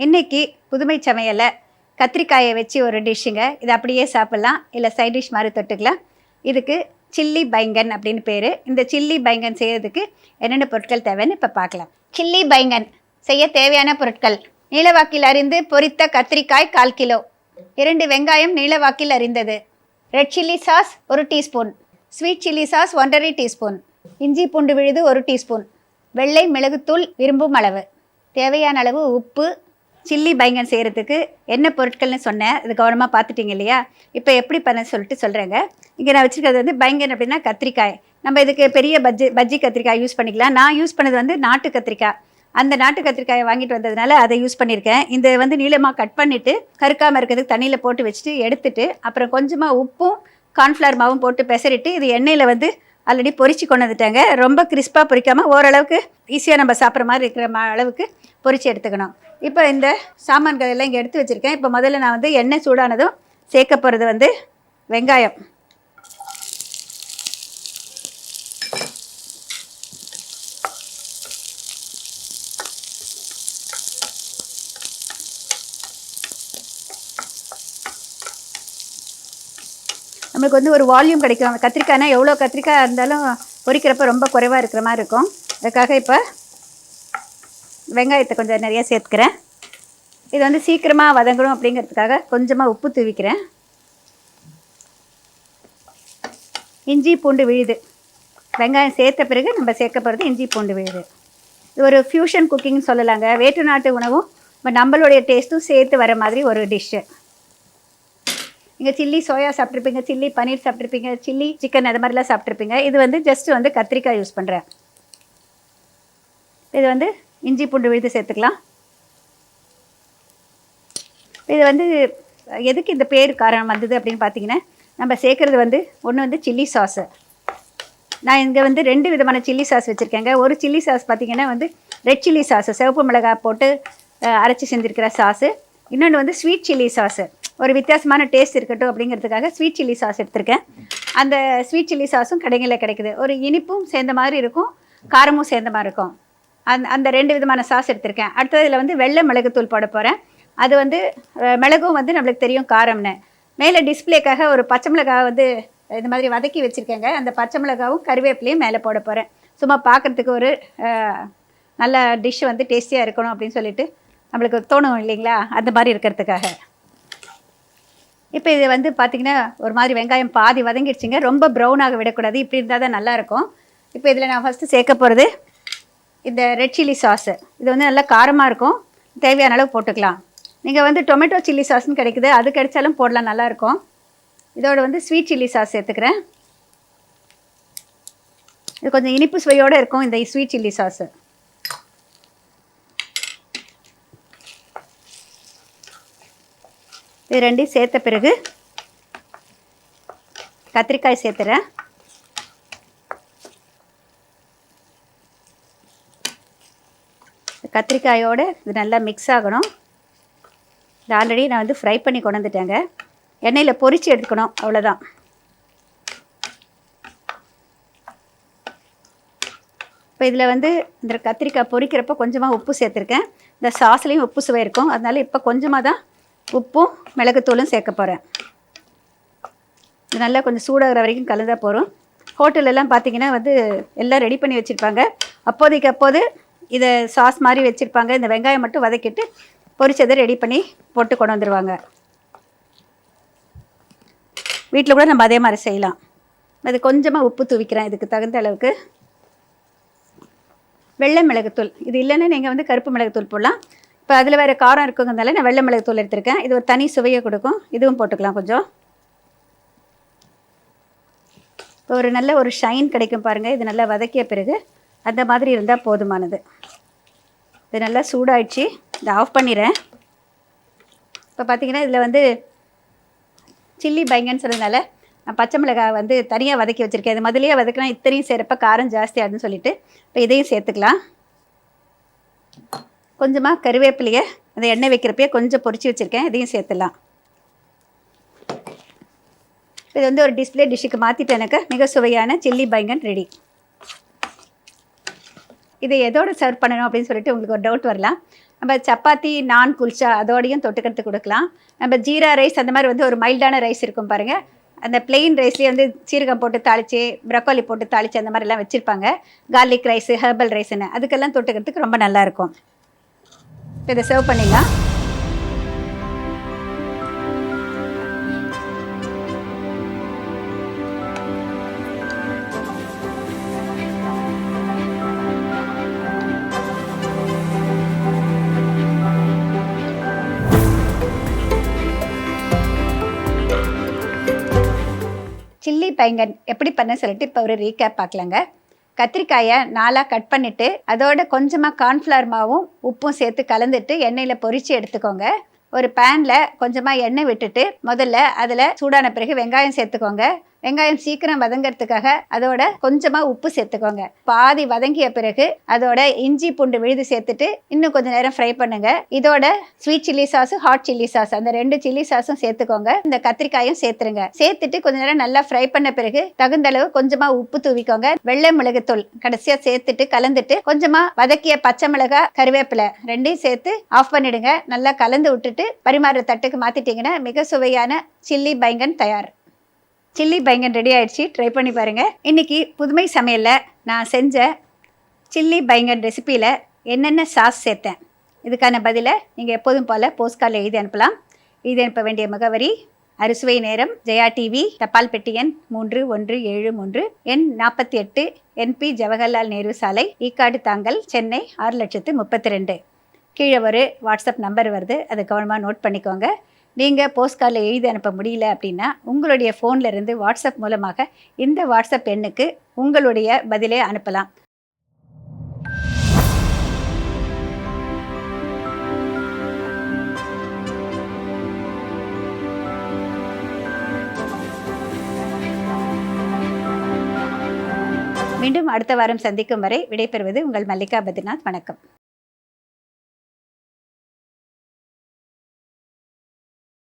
இன்னைக்கு புதுமை சமையலை கத்திரிக்காயை வச்சு ஒரு டிஷ்ஷுங்க. இது அப்படியே சாப்பிட்லாம், இல்லை சைட் டிஷ் மாதிரி தொட்டுக்கலாம். இதுக்கு சில்லி பைங்கன் அப்படின்னு பேர். இந்த சில்லி பைங்கன் செய்யறதுக்கு என்னென்ன பொருட்கள் தேவைன்னு இப்போ பார்க்கலாம். சில்லி பைங்கன் செய்ய தேவையான பொருட்கள்: நீளவாக்கில் அரிந்து பொரித்த கத்திரிக்காய் 1/4 கிலோ, 2 வெங்காயம் நீளவாக்கில் அரிந்தது, red chilli sauce 1 teaspoon, sweet chilli sauce 1½ teaspoon, இஞ்சி பூண்டு விழுது 1 டீஸ்பூன், வெள்ளை மிளகுத்தூள் விரும்பும் அளவு, தேவையான அளவு உப்பு. சில்லி பைங்கன் செய்கிறதுக்கு என்ன பொருட்கள்னு சொன்னேன், இது கவனமாக பார்த்துட்டிங்க இல்லையா? இப்போ எப்படி பண்ண சொல்கிறேங்க. இங்கே நான் வச்சுருக்கிறது வந்து பைங்கன் அப்படின்னா கத்திரிக்காய். நம்ம இதுக்கு பெரிய பஜ்ஜி கத்திரிக்காய் யூஸ் பண்ணிக்கலாம். நான் யூஸ் பண்ணது வந்து நாட்டு கத்திரிக்காய். அந்த நாட்டு கத்திரிக்காயை வாங்கிட்டு வந்ததுனால அதை யூஸ் பண்ணியிருக்கேன். இந்த வந்து நீளமாக கட் பண்ணிவிட்டு கருக்காமல் இருக்கிறதுக்கு தண்ணியில் போட்டு வச்சுட்டு எடுத்துட்டு அப்புறம் கொஞ்சமாக உப்பும் கார்ன்ஃப்ளவர் மாவும் போட்டு பெசரிட்டு இது எண்ணெயில் வந்து ஆல்ரெடி பொரிச்சு கொண்டு வந்துட்டாங்க. ரொம்ப கிறிஸ்பாக பொரிக்காமல் ஓரளவுக்கு ஈஸியாக நம்ம சாப்பிட்ற மாதிரி இருக்கிற அளவுக்கு பொரித்து எடுத்துக்கணும். இப்போ இந்த சாமான்கள் எல்லாம் இங்கே எடுத்து வச்சுருக்கேன். இப்போ முதல்ல நான் வந்து எண்ணெய் சூடானதும் சேர்க்க போகிறது வந்து வெங்காயம். நம்மளுக்கு வந்து ஒரு வால்யூம் கிடைக்கும். கத்திரிக்காய்னா எவ்வளோ கத்திரிக்காய் இருந்தாலும் பொரிக்கிறப்ப ரொம்ப குறைவாக இருக்கிற மாதிரி இருக்கும். அதுக்காக இப்போ வெங்காயத்தை கொஞ்சம் நிறையா சேர்த்துக்கிறேன். இது வந்து சீக்கிரமாக வதங்கணும் அப்படிங்கிறதுக்காக கொஞ்சமாக உப்பு தூவிக்கிறேன். இஞ்சி பூண்டு விழுது வெங்காயம் சேர்த்த பிறகு நம்ம சேர்க்க போகிறது இஞ்சி பூண்டு விழுது. இது ஒரு ஃப்யூஷன் குக்கிங்னு சொல்லலாங்க. வேற்று நாட்டு உணவும் நம்மளுடைய டேஸ்ட்டும் சேர்த்து வர மாதிரி ஒரு டிஷ்ஷு. இங்கே சில்லி சோயா சாப்பிட்ருப்பீங்க, சில்லி பன்னீர் சாப்பிட்ருப்பீங்க, சில்லி சிக்கன் அது மாதிரிலாம் சாப்பிட்ருப்பீங்க. இது வந்து ஜஸ்ட்டு வந்து கத்திரிக்காய் யூஸ் பண்ணுறேன். இது வந்து இஞ்சி பூண்டு விழுது சேர்த்துக்கலாம். இது வந்து எதுக்கு இந்த பேர் காரணம் வந்தது அப்படின்னு பார்த்தீங்கன்னா, நம்ம சேர்க்குறது வந்து ஒன்று வந்து சில்லி சாஸு. நான் இங்கே வந்து 2 விதமான சில்லி சாஸ் வச்சுருக்கேங்க. ஒரு சில்லி சாஸ் பார்த்திங்கன்னா வந்து ரெட் சில்லி சாஸு, சிவப்பு மிளகாய் போட்டு அரைச்சி செஞ்சுருக்கிற சாஸு. இன்னொன்று வந்து ஸ்வீட் சில்லி சாஸு, ஒரு வித்தியாசமான டேஸ்ட் இருக்கட்டும் அப்படிங்கிறதுக்காக ஸ்வீட் சில்லி சாஸ் எடுத்திருக்கேன். அந்த ஸ்வீட் சில்லி சாஸும் கடைகளில் கிடைக்குது. ஒரு இனிப்பும் சேர்ந்த மாதிரி இருக்கும், காரமும் சேர்ந்த மாதிரி இருக்கும். அந்த 2 விதமான சாஸ் எடுத்திருக்கேன். அடுத்ததில் வந்து வெள்ளை மிளகுத்தூள் போட போகிறேன். அது வந்து மிளகும் வந்து நம்மளுக்கு தெரியும் காரம்னு. மேலே டிஸ்பிளேக்காக ஒரு பச்சை மிளகாய் வந்து இந்த மாதிரி வதக்கி வச்சுருக்கேங்க. அந்த பச்சை மிளகாவும் கருவேப்பிலையும் மேலே போட போகிறேன். சும்மா பார்க்குறதுக்கு ஒரு நல்ல டிஷ் வந்து டேஸ்டியாக இருக்கணும் அப்படின்னு சொல்லிட்டு நம்மளுக்கு தோணும் இல்லைங்களா, அந்த மாதிரி இருக்கிறதுக்காக. இப்போ இது வந்து பார்த்திங்கன்னா ஒரு மாதிரி வெங்காயம் பாதி வதங்கிடுச்சிங்க. ரொம்ப ப்ரௌனாக விடக்கூடாது, இப்படி இருந்தால் தான் நல்லாயிருக்கும். இப்போ இதில் நான் ஃபஸ்ட்டு சேர்க்க போகிறது இந்த ரெட் சில்லி சாஸு. இது வந்து நல்லா காரமாக இருக்கும், தேவையான அளவு போட்டுக்கலாம். நீங்கள் வந்து டொமேட்டோ சில்லி சாஸ்ன்னு கிடைக்குது, அது கிடைச்சாலும் போடலாம், நல்லாயிருக்கும். இதோட வந்து ஸ்வீட் சில்லி சாஸ் சேர்த்துக்கிறேன். இது கொஞ்சம் இனிப்பு சுவையோடு இருக்கும் இந்த ஸ்வீட் சில்லி சாஸு. இது 2 சேர்த்த பிறகு கத்திரிக்காய் சேர்த்துறேன். கத்திரிக்காயோடு இது நல்லா மிக்ஸ் ஆகணும். இது ஆல்ரெடி நான் வந்து ஃப்ரை பண்ணி கொண்டு வந்துட்டேங்க. எண்ணெயில் பொரித்து எடுத்துக்கணும், அவ்வளோதான். இப்போ இதில் வந்து இந்த கத்திரிக்காய் பொரிக்கிறப்ப கொஞ்சமாக உப்பு சேர்த்துருக்கேன். இந்த சாஸ்லேயும் உப்பு சுவை இருக்கும், அதனால இப்போ கொஞ்சமாக தான் உப்பும் மிளகுத்தூளும் சேர்க்க போகிறேன். இது நல்லா கொஞ்சம் சூடாகிற வரைக்கும் கலந்தால் போகிறோம். ஹோட்டலெல்லாம் பார்த்திங்கன்னா வந்து எல்லாம் ரெடி பண்ணி வச்சுருப்பாங்க. அப்போதைக்கு அப்போது இதை சாஸ் மாதிரி வச்சுருப்பாங்க. இந்த வெங்காயம் மட்டும் வதக்கிட்டு பொரிச்சதை ரெடி பண்ணி போட்டு கொண்டு வந்துடுவாங்க. வீட்டில் கூட நம்ம அதே மாதிரி செய்யலாம். அது கொஞ்சமாக உப்பு தூவிக்கிறேன் இதுக்கு தகுந்த அளவுக்கு. வெள்ளை மிளகுத்தூள் இது இல்லைன்னா நீங்கள் வந்து கருப்பு மிளகுத்தூள் போடலாம். இப்போ அதில் வேறு காரம் இருக்குங்கிறதுனால நான் வெள்ளை மிளகுத்தூள் எடுத்திருக்கேன். இது ஒரு தனி சுவையை கொடுக்கும், இதுவும் போட்டுக்கலாம் கொஞ்சம். இப்போ ஒரு நல்ல ஒரு ஷைன் கிடைக்கும் பாருங்கள். இது நல்லா வதக்கிய பிறகு அந்த மாதிரி இருந்தால் போதுமானது. இது நல்லா சூடாயிடுச்சு, இதை ஆஃப் பண்ணிடுறேன். இப்போ பார்த்திங்கன்னா இதில் வந்து சில்லி பைங்கன்னு சொன்னதுனால நான் பச்சை மிளகாய் வந்து தனியாக வதக்கி வச்சுருக்கேன். இது முதலையே வதக்கினா இத்தனையும் சேர்ப்ப காரம் ஜாஸ்தி ஆகுதுன்னு சொல்லிட்டு இப்போ இதையும் சேர்த்துக்கலாம். கொஞ்சமாக கருவேப்பிலையை அந்த எண்ணெய் வைக்கிறப்பே கொஞ்சம் பொரிச்சு வச்சுருக்கேன், இதையும் சேர்த்துடலாம். இது வந்து ஒரு டிஸ்பிளே டிஷ்ஷுக்கு மாற்றிட்டு எனக்கு மிக சுவையான சில்லி பைங்கன் ரெடி. இதை எதோடு சர்வ் பண்ணணும் அப்படின்னு சொல்லிட்டு உங்களுக்கு ஒரு டவுட் வரலாம். நம்ம சப்பாத்தி, நான், குல்ச்சா அதோடையும் தொட்டுக்கிறதுக்கு கொடுக்கலாம். நம்ம ஜீரா ரைஸ் அந்த மாதிரி வந்து ஒரு மைல்டான ரைஸ் இருக்கும் பாருங்கள், அந்த பிளெயின் ரைஸ்லேயே வந்து சீரகம் போட்டு தாளித்து, ப்ரக்கோலி போட்டு தாளித்து அந்த மாதிரிலாம் வச்சுருப்பாங்க. கார்லிக் ரைஸு, ஹெர்பல் ரைஸுன்னு அதுக்கெல்லாம் தொட்டுக்கிறதுக்கு ரொம்ப நல்லாயிருக்கும். இப்போ இதை சர்வ் பண்ணிடலாம். சில்லி பைங்கன் எப்படி பண்ண சொல்லிட்டு இப்போ ஒரு ரீகேப் பார்க்கலாங்க. கத்திரிக்காயை 4ஆக கட் பண்ணிவிட்டு அதோட கொஞ்சமாக கார்ன்ஃப்ளவர் மாவும் உப்பும் சேர்த்து கலந்துட்டு எண்ணெயில் பொரித்து எடுத்துக்கோங்க. ஒரு பேனில் கொஞ்சமாக எண்ணெய் விட்டுட்டு முதல்ல அதில் சூடான பிறகு வெங்காயம் சேர்த்துக்கோங்க. வெங்காயம் சீக்கிரம் வதங்கிறதுக்காக அதோட கொஞ்சமாக உப்பு சேர்த்துக்கோங்க. பாதி வதங்கிய பிறகு அதோட இஞ்சி பூண்டு விழுது சேர்த்துட்டு இன்னும் கொஞ்சம் நேரம் ஃப்ரை பண்ணுங்க. இதோட ஸ்வீட் சில்லி சாஸும் ஹாட் சில்லி சாஸ் அந்த 2 சில்லி சாஸும் சேர்த்துக்கோங்க. இந்த கத்திரிக்காயும் சேர்த்துருங்க. சேர்த்துட்டு கொஞ்ச நேரம் நல்லா ஃப்ரை பண்ண பிறகு தகுந்த அளவு கொஞ்சமாக உப்பு தூவிக்கோங்க. வெள்ளை மிளகுத்தூள் கடைசியாக சேர்த்துட்டு கலந்துட்டு கொஞ்சமாக வதக்கிய பச்சை மிளகாய், கருவேப்பிலை 2யும் சேர்த்து ஆஃப் பண்ணிடுங்க. நல்லா கலந்து விட்டுட்டு பரிமாற தட்டுக்கு மாற்றிட்டிங்கன்னா மிக சுவையான சில்லி பைங்கன் தயார். சில்லி பைங்கன் ரெடி ஆகிடுச்சு. ட்ரை பண்ணி பாருங்கள். இன்றைக்கி புதுமை சமையலில் நான் செஞ்ச சில்லி பைங்கன் ரெசிப்பியில் என்னென்ன சாஸ் சேர்த்தேன் இதுக்கான பதிலை நீங்கள் எப்போதும் போல் போஸ்ட் கார்டில் எழுதி அனுப்பலாம். எழுதி அனுப்ப வேண்டிய முகவரி அறுசுவை நேரம், ஜெயா டிவி, தபால் பெட்டி எண் 3173, எண் 48, NP ஜவஹர்லால் நேரு சாலை, ஈக்காடு தாங்கல், சென்னை 6,32,000. கீழே ஒரு வாட்ஸ்அப் நம்பர் வருது, அதை கவனமாக நோட் பண்ணிக்கோங்க. நீங்கள் போஸ்ட் கார்டில் எழுதி அனுப்ப முடியல அப்படின்னா உங்களுடைய ஃபோனில் இருந்து வாட்ஸ்அப் மூலமாக இந்த வாட்ஸ்அப் எண்ணுக்கு உங்களுடைய பதிலை அனுப்பலாம். மீண்டும் அடுத்த வாரம் சந்திக்கும் வரை விடைபெறுவது உங்கள் மல்லிகா பத்ரிநாத். வணக்கம்.